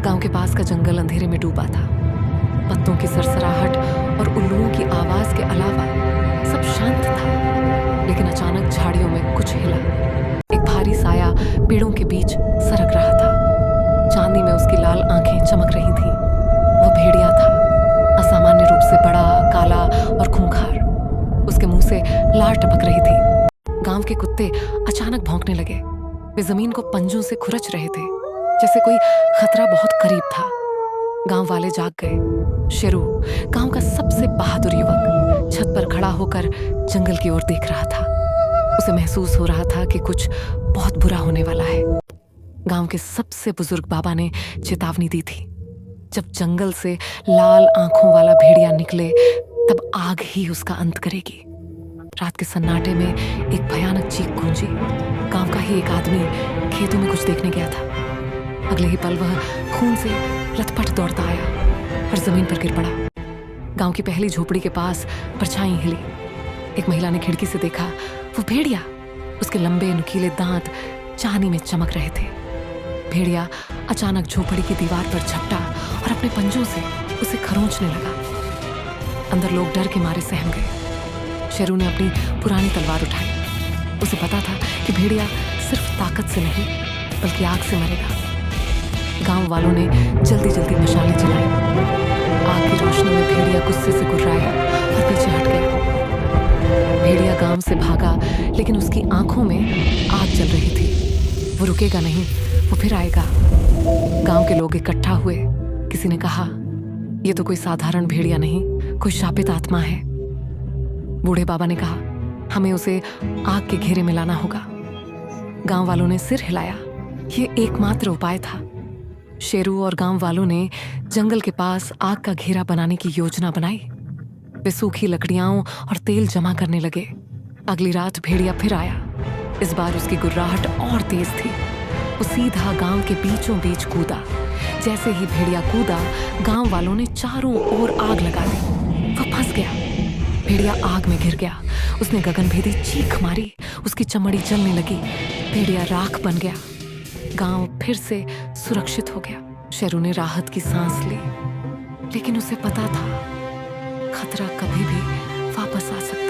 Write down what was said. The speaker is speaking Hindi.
गांव के पास का जंगल अंधेरे में डूबा था। पत्तों की सरसराहट और उल्लुओं की आवाज के अलावा सब शांत था। लेकिन अचानक झाड़ियों में कुछ हिला। एक भारी साया पेड़ों के बीच सरक रहा था। चांदी में उसकी लाल आंखें चमक रही थीं। वह भेड़िया था, असामान्य रूप से बड़ा, काला और खूंखार। उसके मुंह से लार टपक रही थी। गांव के कुत्ते अचानक भौंकने लगे। वे जमीन को पंजों से खुरच रहे थे, जैसे कोई खतरा बहुत करीब था। गांव वाले जाग गए। शेरू, गांव का सबसे बहादुर युवक, छत पर खड़ा होकर जंगल की ओर देख रहा था। उसे महसूस हो रहा था कि कुछ बहुत बुरा होने वाला है। गांव के सबसे बुजुर्ग बाबा ने चेतावनी दी थी, जब जंगल से लाल आंखों वाला भेड़िया निकले तब आग ही उसका अंत करेगी। रात के सन्नाटे में एक भयानक चीख गूंजी। गांव का ही एक आदमी खेतों में कुछ देखने गया था। अगले ही पल वह खून से लथपथ दौड़ता आया और जमीन पर गिर पड़ा। गांव की पहली झोपड़ी के पास परछाई हिली। एक महिला ने खिड़की से देखा, वो भेड़िया। उसके लंबे नुकीले दांत चांदी में चमक रहे थे। भेड़िया अचानक झोपड़ी की दीवार पर झपटा और अपने पंजों से उसे खरोंचने लगा। अंदर लोग डर के मारे सहम गए। शेरू ने अपनी पुरानी तलवार उठाई। उसे पता था कि भेड़िया सिर्फ ताकत से नहीं बल्कि आग से मरेगा। गांव वालों ने जल्दी जल्दी मशालें जलाई। आग की रोशनी में भेड़िया गुस्से से गुर्राया और पीछे हट गया। भेड़िया गांव से भागा, लेकिन उसकी आंखों में आग जल रही थी। वो रुकेगा नहीं, वो फिर आएगा। गांव के लोग इकट्ठा हुए। किसी ने कहा, ये तो कोई साधारण भेड़िया नहीं, कोई शापित आत्मा है। बूढ़े बाबा ने कहा, हमें उसे आग के घेरे में लाना होगा। गांव वालों ने सिर हिलाया। ये एकमात्र उपाय था। शेरू और गांव वालों ने जंगल के पास आग का घेरा बनाने की योजना बनाई। वे सूखी लकड़ियां और तेल जमा करने लगे। अगली रात भेड़िया फिर आया। इस बार उसकी गुर्राहट और तेज थी। वो सीधा गांव के बीचों बीच कूदा। जैसे ही भेड़िया कूदा, गांव वालों ने चारों ओर आग लगा दी। वो फंस गया। भेड़िया आग में घिर गया। उसने गगनभेदी चीख मारी। उसकी चमड़ी जलने लगी। भेड़िया राख बन गया। गांव फिर से सुरक्षित हो गया। शेरू ने राहत की सांस ली, लेकिन उसे पता था खतरा कभी भी वापस आ सकता है।